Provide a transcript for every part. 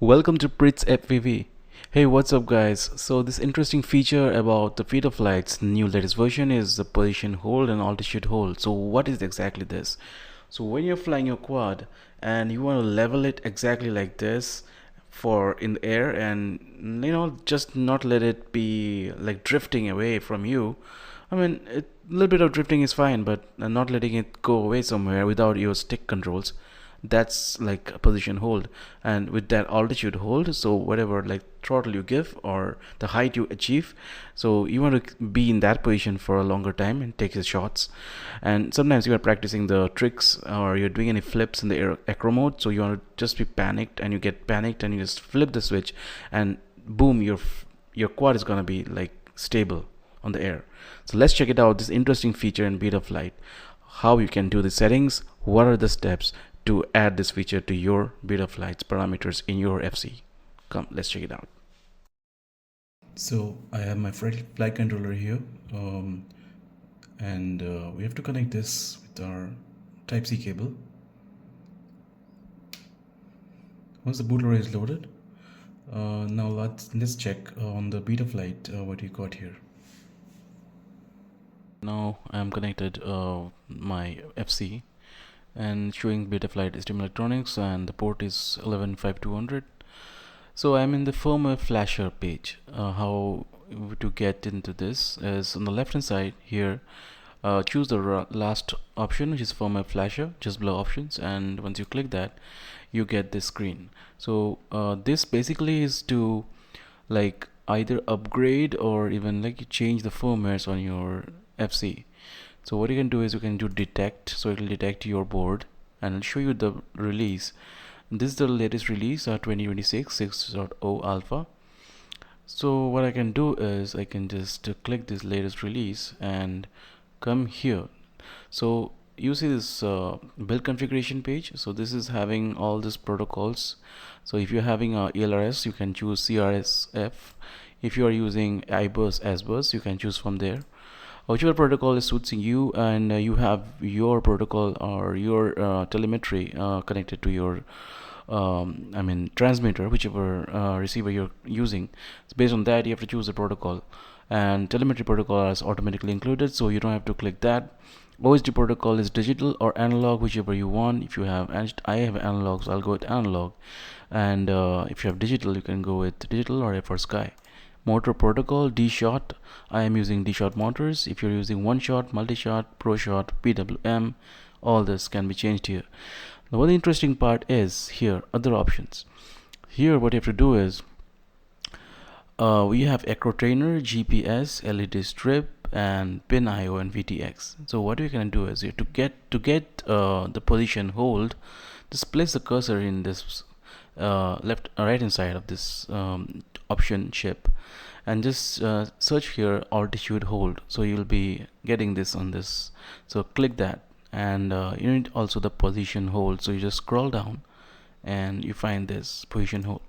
Welcome to Prit's FVV. Hey, what's up, guys? So, this interesting feature about the Betaflight's new latest version is the position hold and altitude hold. So, what is exactly this? So, when you're flying your quad and you want to level it exactly like this for in the air and just not let it be like drifting away from you. I mean, a little bit of drifting is fine, but not letting it go away somewhere without your stick controls, that's like a position hold. And with that altitude hold, so whatever like throttle you give or the height you achieve, so you want to be in that position for a longer time and take the shots. And sometimes you are practicing the tricks or you're doing any flips in the acro mode, so you want to just be panicked and you get panicked and you just flip the switch and boom, your quad is gonna be like stable on the air. So let's check it out, this interesting feature in Betaflight, how you can do the settings, what are the steps to add this feature to your Betaflight's parameters in your FC. Come, let's check it out. So I have my flight controller here, and we have to connect this with our Type-C cable. Once the bootloader is loaded, now let's check on the Betaflight what you got here. Now I am connected my FC and showing Betaflight STM electronics, and the port is 115200. So I'm in the firmware flasher page. How to get into this is on the left hand side here. Choose the last option, which is firmware flasher, just below options, and once you click that, you get this screen. So this basically is to like either upgrade or even like change the firmwares on your FC. So what you can do is you can do detect, so it will detect your board and it'll show you the release. This is the latest release 2026 6.0 alpha. So what I can do is I can just click this latest release and come here. So you see this build configuration page. So this is having all these protocols. So if you're having a ELRS, you can choose CRSF. If you are using iBus, SBus, you can choose from there. Whichever protocol is suiting you, and you have your protocol or your telemetry connected to your transmitter, whichever receiver you're using. So based on that, you have to choose the protocol, and telemetry protocol is automatically included, so you don't have to click that. OSD protocol is digital or analog, whichever you want. If you have, I have analog, so I'll go with analog, and if you have digital, you can go with digital or for Sky. Motor protocol D-Shot, I am using D-Shot motors. If you're using one shot, multi-shot, pro shot, PWM, all this can be changed here. Now one interesting part is here other options. Here what you have to do is we have Acro Trainer, GPS, LED strip, and pin IO and VTX. So what you can do is you to get the position hold, just place the cursor in this right hand side of this option chip and just search here altitude hold, so you'll be getting this on this. So click that, and you need also the position hold, so you just scroll down and you find this position hold.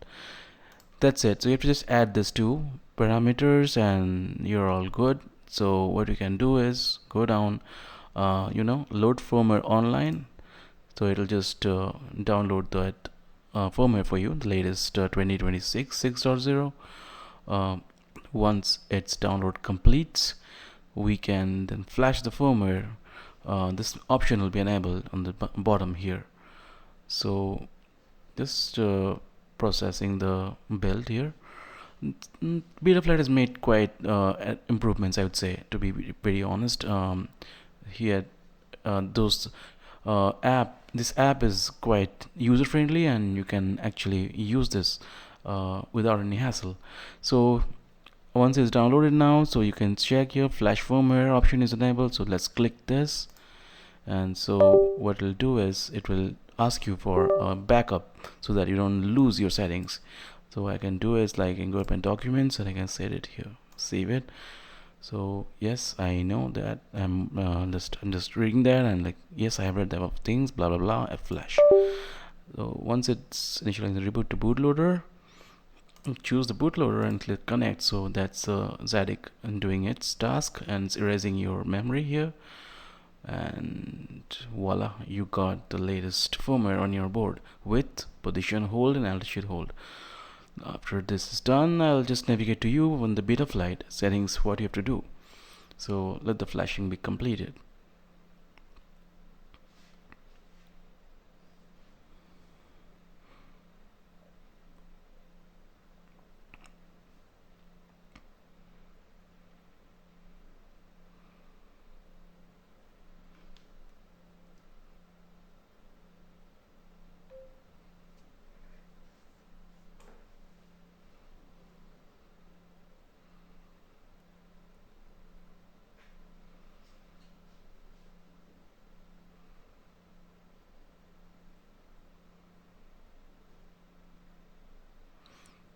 That's it. So you have to just add this two parameters and you're all good. So what you can do is go down, load firmware online, so it'll just download that firmware for you, the latest 2026 6.0. Once its download completes, we can then flash the firmware. This option will be enabled on the bottom here. So just processing the build here. Betaflight has made quite improvements, I would say, to be pretty honest. Here those this app is quite user friendly and you can actually use this without any hassle. So once it's downloaded now, so you can check here flash firmware option is enabled, so let's click this. And so what it'll do is it will ask you for a backup so that you don't lose your settings. So what I can do is like I can go up in documents and I can set it here, save it. So yes, I know that I'm just reading that and like yes, I have read the above things, blah blah blah, F flash. So once it's initializing the reboot to bootloader, choose the bootloader and click connect. So that's Zadig doing its task and it's erasing your memory here. and voila, you got the latest firmware on your board with position hold and altitude hold. After this is done, I'll just navigate to you on the Betaflight settings what you have to do. So let the flashing be completed.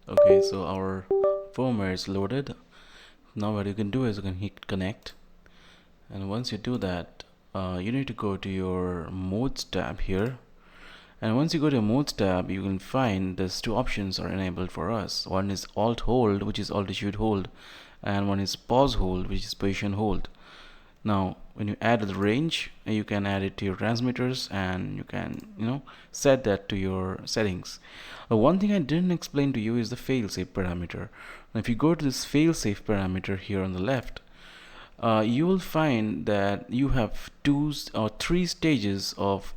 Okay, so our firmware is loaded. Now what you can do is you can hit connect, and once you do that, you need to go to your modes tab here. And once you go to modes tab, you can find these two options are enabled for us. One is alt hold, which is altitude hold, and one is pause hold, which is position hold. Now when you add the range, you can add it to your transmitters, and you can set that to your settings. One thing I didn't explain to you is the failsafe parameter. Now if you go to this failsafe parameter here on the left, you will find that you have three stages of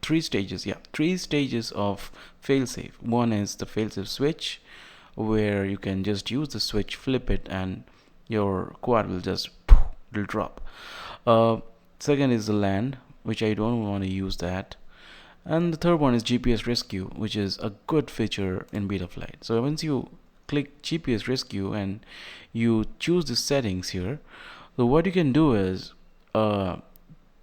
three stages, three stages of failsafe. One is the failsafe switch, where you can just use the switch, flip it, and your quad will just will drop. Second is the land, which I don't want to use that. And the third one is GPS rescue, which is a good feature in Betaflight. So once you click GPS rescue and you choose the settings here, so what you can do is there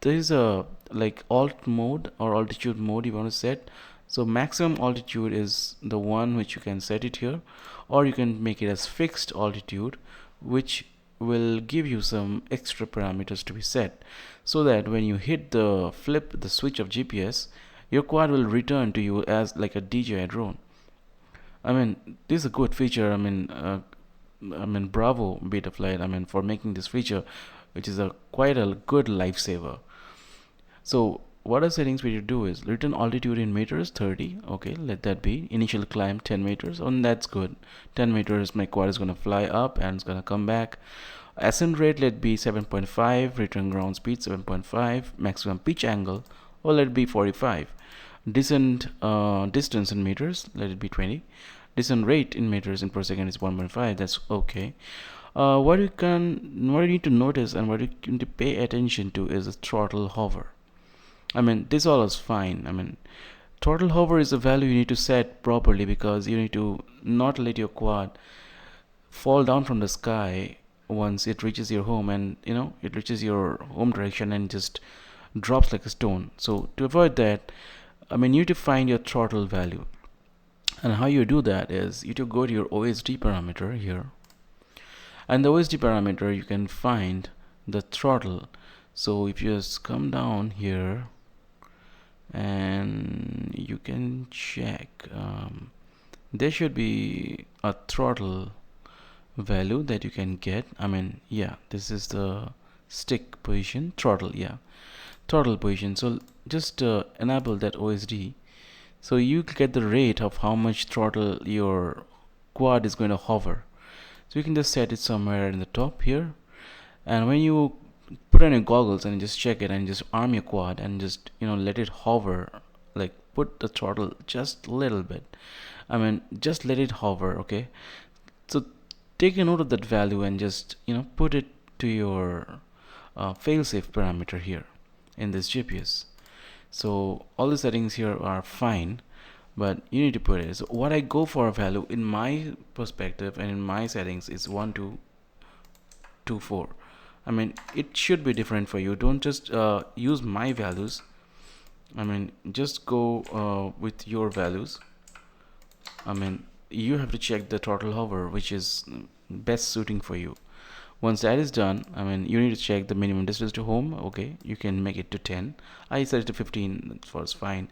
is a like alt mode or altitude mode you want to set. So maximum altitude is the one which you can set it here, or you can make it as fixed altitude, which will give you some extra parameters to be set, so that when you hit the flip the switch of GPS, your quad will return to you as like a DJI drone. I mean, this is a good feature. Bravo Betaflight. For making this feature, which is a quite a good lifesaver. So what are settings we do is return altitude in meters 30. Okay, let that be. Initial climb 10 meters. And that's good. 10 meters, my quad is gonna fly up and it's gonna come back. Ascent rate let be 7.5. Return ground speed 7.5. Maximum pitch angle, or let it be 45. Descent distance in meters, let it be 20. Descent rate in meters in per second is 1.5. That's okay. What you need to notice and what you need to pay attention to is the throttle hover. This all is fine. Throttle hover is a value you need to set properly, because you need to not let your quad fall down from the sky once it reaches your home, and it reaches your home direction and just drops like a stone. So to avoid that, you need to find your throttle value. And how you do that is you to go to your OSD parameter here, and the OSD parameter you can find the throttle. So if you just come down here and you can check, there should be a throttle value that you can get. This is the stick position, throttle position. So just enable that OSD, so you get the rate of how much throttle your quad is going to hover. So you can just set it somewhere in the top here, and when you put on your goggles and just check it and just arm your quad and just let it hover, like put the throttle just a little bit, just let it hover. Okay, so take a note of that value and just put it to your failsafe parameter here in this GPS. So all the settings here are fine, but you need to put it. So what I go for a value in my perspective and in my settings is 1224. It should be different for you. Don't just use my values. Just go with your values. You have to check the throttle hover, which is best suiting for you. Once that is done, you need to check the minimum distance to home. Okay, you can make it to 10. I set it to 15, that was fine,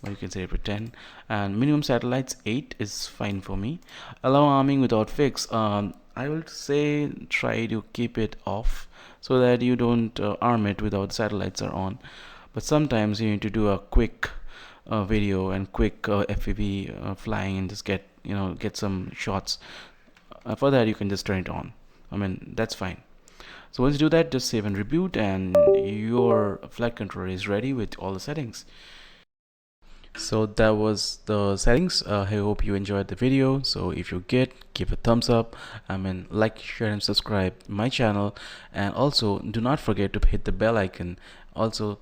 but you can set it to 10. And minimum satellites 8 is fine for me. Allow arming without fix, I will say try to keep it off, so that you don't arm it without the satellites are on. But sometimes you need to do a quick video and quick FPV flying and just get some shots. For that you can just turn it on. I mean, that's fine. So once you do that, just save and reboot, and your flight controller is ready with all the settings. So that was the settings. I hope you enjoyed the video. So if you give a thumbs up, like, share and subscribe my channel, and also do not forget to hit the bell icon also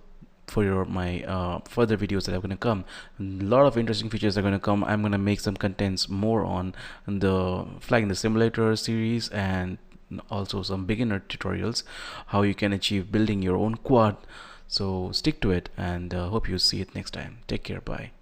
for my further videos that are going to come. A lot of interesting features are going to come. I'm going to make some contents more on the flying the simulator series, and also some beginner tutorials how you can achieve building your own quad. So stick to it, and hope you see it next time. Take care. Bye.